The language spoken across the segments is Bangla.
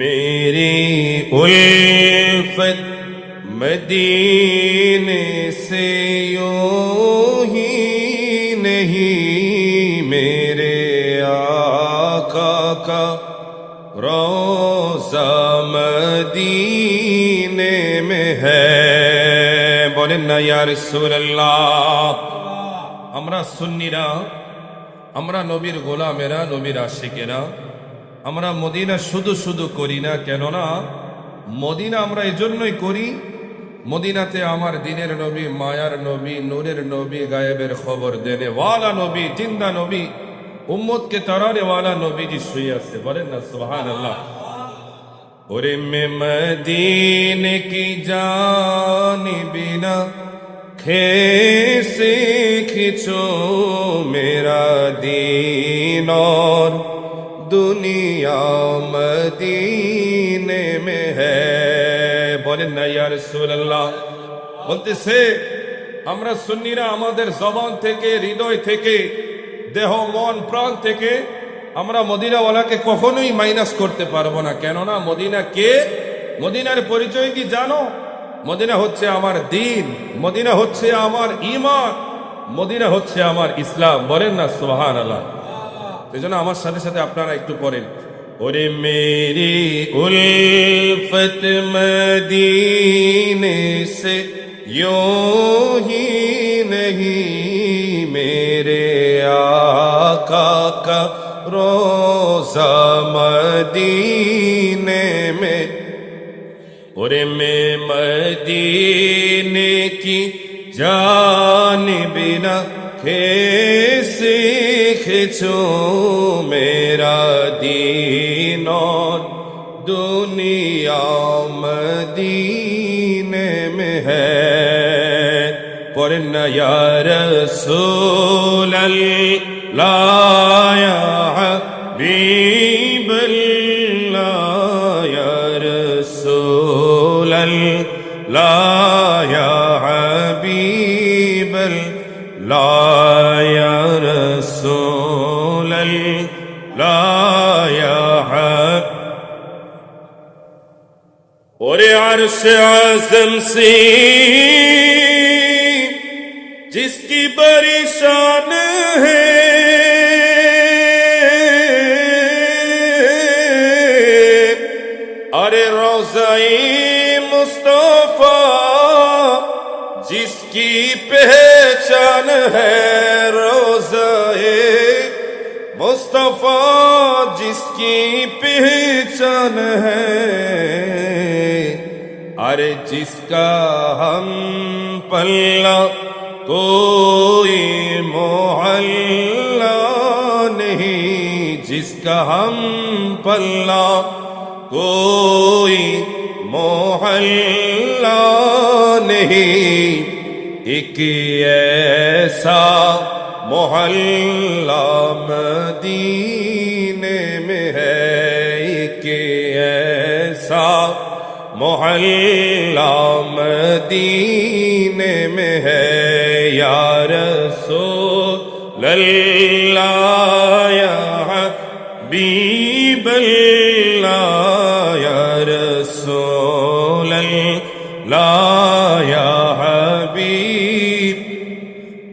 मेरी उल्फत मदीने से यूं ही नहीं, मेरे आका का रोज़ा मदीने में है। बोलें ना या रसूल अल्लाह। আমরা সুন্নিরা, আমরা নবীর গোলামেরা, নবীর আশিকেরা, আমরা মদিনা শুধু শুধু করি না। কেননা মদিনা আমরা এজন্যই করি, মদিনাতে আমার দিনের নবী, মায়ার নবী, নূরের নবী, গায়েবের খবর দেনে ওয়ালা নবী, জিন্দা নবী, উম্মতকে তারানে ওয়ালা নবীজি শুয়ে আছে। বলেন না সুবহানাল্লাহ। ওরে মে মদিনে কি জানিবি না, कैसे खिंचो मेरा दीन और दुनिया मदीने में है। বলেন না ইয়া রাসূলুল্লাহ। বলতেছে আমরা সুন্নিরা আমাদের জবান থেকে, হৃদয় থেকে, দেহ, মন, প্রাণ থেকে আমরা মদিনাওয়ালাকে কখনোই মাইনাস করতে পারবো না। কেননা মদিনা কে? মদিনার পরিচয় কি জানো? মদিনা হচ্ছে আমার দিন, মদিনা হচ্ছে আমার ঈমান, মদিনা হচ্ছে আমার ইসলাম। বলেন না সুবহানাল্লাহ। এজন্য আমার সাথে সাথে আপনারা একটু পড়েন, ওরে মেরি উলফত মদীনে সে यूं ही नहीं, मेरे आका का रोज़ा मदीने में। और मैं मदीने की जानिब ना कैसे खिंचूं मेरा दीन और दुनिया मदीने में है। पर न या रसूल अल्लाह या हबीब अल्लाह, या रसूल अल्लाह या हबीब अल्लाह, या रसूल अल्लाह या हबीब। और अर्श आज़म से जिसकी बड़ी शान है, अरे रोज़ाए मुस्तफा जिसकी पहचान है, रोज़ाए मुस्तफा जिसकी पहचान है, अरे जिसका हम पल्ला कोई मोहल्ला नहीं, जिसका हम पल्ला कोई मोहल्ला नहीं, एक ऐसा मोहल्ला मदीने में है, एक ऐसा मोहल्ला मदीने में है। या रसूल अल्लाह या हबीब अल्लाह, या रसूल अल्लाह या हबीब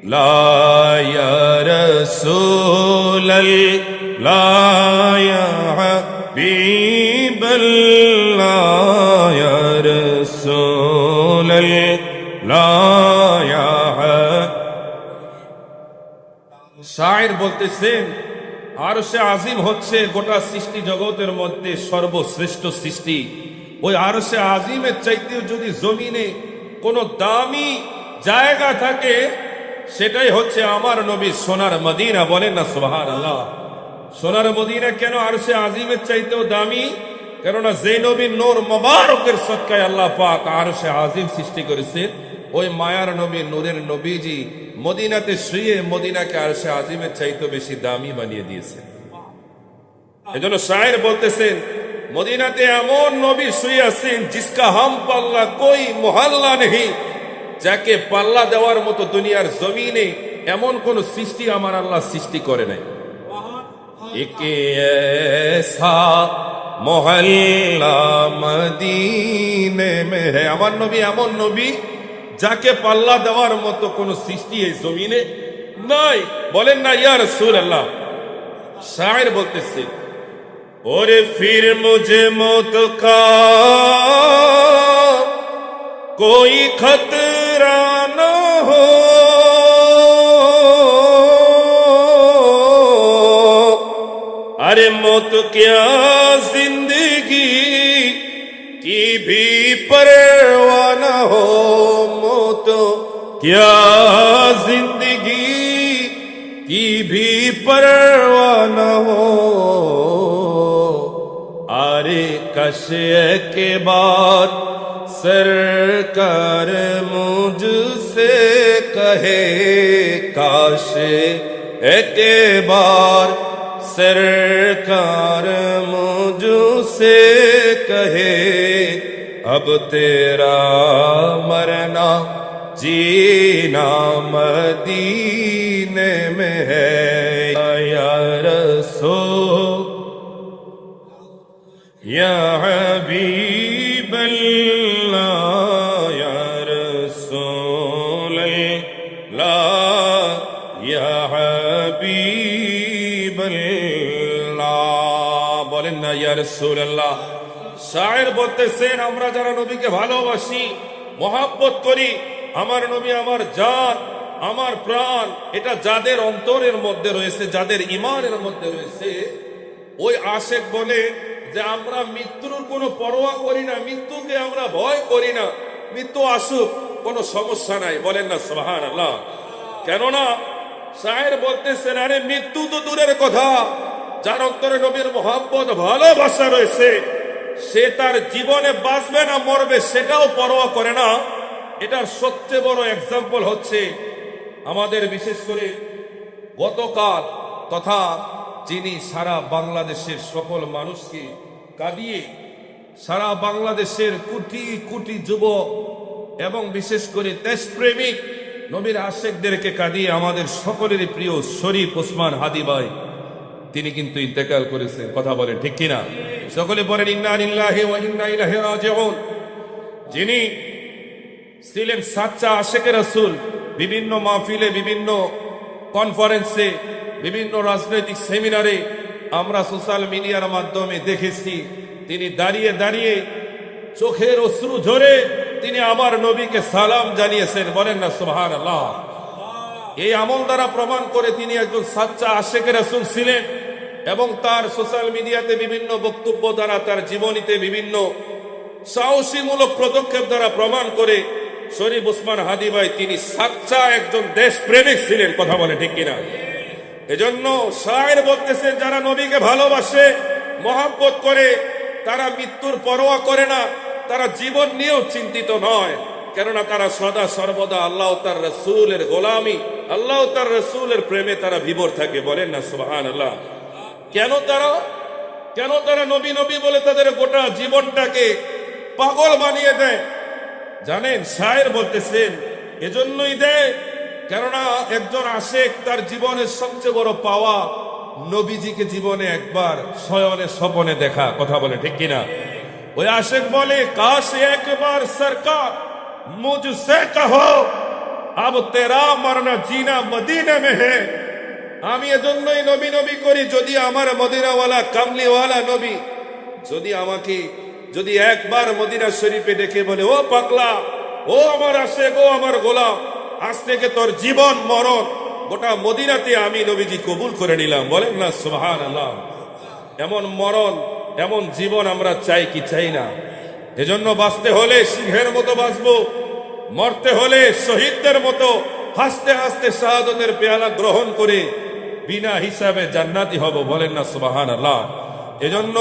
अल्लाह, या रसूल अल्लाह या हबीब अल्लाह, या रसूल अल्लाह या। শায়ের বলতেছেন আরশে আজিম হচ্ছে গোটা সৃষ্টি জগতের মধ্যে সর্বশ্রেষ্ঠ সৃষ্টি। ওই আরশে আজিমের চাইতেও যদি জমিনে কোনো দামি জায়গা থাকে, সেটাই হচ্ছে আমার নবী সোনার মদিনা। বলেন না সুবহানাল্লাহ। সোনার মদিনা কেন আরশে আজিমের চাইতেও দামি? কেননা যে নবীর নূর মোবারকের সদকায় আল্লাহ পাক আরশে আজিম সৃষ্টি করেছেন, ওই মায়ার নবী, নূরের নবীজি মদিনাতে শুয়ে মদিনাকে আরশে আজিমের চাইতে বেশি দামি বানিয়ে দিয়েছেন। এজন্য শায়ের বলতেছেন মদিনাতে এমন নবী শুয়ে আছেন জিসকা হাম পাল্লা কোই মোহাল্লা নেই, যাকে পাল্লা দেওয়ার মতো দুনিয়ার জমিনে এমন কোন সৃষ্টি আমার আল্লাহ সৃষ্টি করে নাই। একে ऐसा मोहल्ला मदीने में है। আমার নবী এমন নবী যাকে পাল্লা দেওয়ার মতো কোন সৃষ্টি এই জমিনে নাই। বলেন না ইয়া রাসূলুল্লাহ। শায়ের বলতেছে, और फिर मुझे मौत का कोई खतरा न हो, अरे मौत क्या जिंदगी की भी परवाह न हो, मौत क्या जिंदगी की भी परवाह न हो, अरे कश के बाद सरकार मुझसे कहे, काश के बार सरकार मुझसे कहे, अब तेरा मरना जीना मदीने में है, या रसूल या हबीब अल्लाह, या रसूल अल्लाह, या हबीब अल्लाह। বলেন না ইয়া রাসূলুল্লাহ। শায়ের বলতেছেন, আমরা যারা নবীকে ভালোবাসি, মহব্বত করি, আমার নবী আমার জান, আমার প্রাণ, এটা যাদের অন্তরের মধ্যে রয়েছে, যাদের ঈমানের মধ্যে রয়েছে, ওই আশেক বলে যে আমরা মৃত্যুর কোনো পরোয়া করি না, মৃত্যুকে আমরা ভয় করি না, মৃত্যু আসুক কোনো সমস্যা নাই। বলেন না সুবহানাল্লাহ। কেননা শায়ের বলতেছেন, আরে মৃত্যু তো দূরের কথা, যার অন্তরে নবীর মহব্বত ভালোবাসা রয়েছে, সে তার জীবনে বাঁচবে না মরবে সেটাও পরোয়া করে না। এটার সবচেয়ে বড় এক্সাম্পল হচ্ছে আমাদের বিশেষ করে গতকাল তথা যিনি সারা বাংলাদেশের সকল মানুষকে কাঁদিয়ে সারা বাংলাদেশের কোটি কোটি যুবক এবং বিশেষ করে দেশপ্রেমিক নবীর আশেকদেরকে কাঁদিয়ে আমাদের সকলেরই প্রিয় শরীফ ওসমান হাদি ভাই, তিনি কিন্তু ইন্তেকাল করেছেন। কথা বলেন ঠিক কিনা? সকলে বলেন ইন্না লিল্লাহি ওয়া ইন্না ইলাইহি রাজিউন। যিনি ছিলেন সাচ্চা আশেকে রাসূল, বিভিন্ন মাহফিলে, বিভিন্ন কনফারেন্সে, বিভিন্ন রাজনৈতিক সেমিনারে আমরা সোশ্যাল মিডিয়ার মাধ্যমে দেখেছি, তিনি দাঁড়িয়ে দাঁড়িয়ে চোখের অশ্রু ঝরে তিনি আমার নবীকে সালাম জানিয়েছেন। বলেন না সুবহানাল্লাহ। এই আমল দ্বারা প্রমাণ করে তিনি একজন সাচ্চা আশেকে রাসূল ছিলেন এবং তার সোশ্যাল মিডিয়াতে বিভিন্ন বক্তব্য দ্বারা, তার জীবনীতে বিভিন্ন সাহসীমূলক পদক্ষেপ দ্বারা প্রমাণ করে শরীফ ওসমান হাদি ভাই তিনি সাচ্চা একজন দেশপ্রেমিক ছিলেন। কথা বলে ঠিক কিনা? এজন্য শায়ের বলতেছেন, যারা নবীকে ভালোবাসে, মহব্বত করে, তারা মৃত্যুর পরোয়া করে না, তারা জীবন নিয়েও চিন্তিত নয়, কেননা তারা সদা সর্বদা আল্লাহ তার রাসূলের গোলামি, আল্লাহ তার রাসূলের প্রেমে তারা বিভোর থাকে। বলেন না সুবহানাল্লাহ। কেন তারা নবী নবী বলে তাদের গোটা জীবনটাকে পাগল বানিয়ে দেয় জানেন? শায়ের বলতেছেন, এজন্যই দেয় কেননা একজন আশেক তার জীবনের সবচেয়ে বড় পাওয়া নবীজিকে জীবনে একবার শয়নে স্বপনে দেখা। কথা বলে ঠিক কিনা? ওই আশেক বলে, কাশ একবার সরকার মুঝসে কহো আব তেরা মরনা জিনা মদিনা মে হ্যায়। আমি এজন্যই নবী নবী করি, যদি আমার মদিনাওয়ালা কামলিওয়ালা নবী যদি একবার মদিনা শরীফে ডেকে বলে, ও পাগলা, ও আমার আশেক, ও আমার গোলাম, আজ থেকে তোর জীবন মরণ গোটা মদিনাতে আমি নবীজি কবুল করে নিলাম। বলেন না সুবহানাল্লাহ। এমন মরণ, এমন জীবন আমরা চাই কি চাই না? এজন্য বাঁচতে হলে সিংহের মতো বাঁচবো, মরতে হলে শহীদদের মতো হাসতে হাসতে শাহাদাতের পেয়ালা গ্রহণ করে বিনা হিসাবে জান্নাতি হব। বলেন না সুবহানাল্লাহ। এজন্য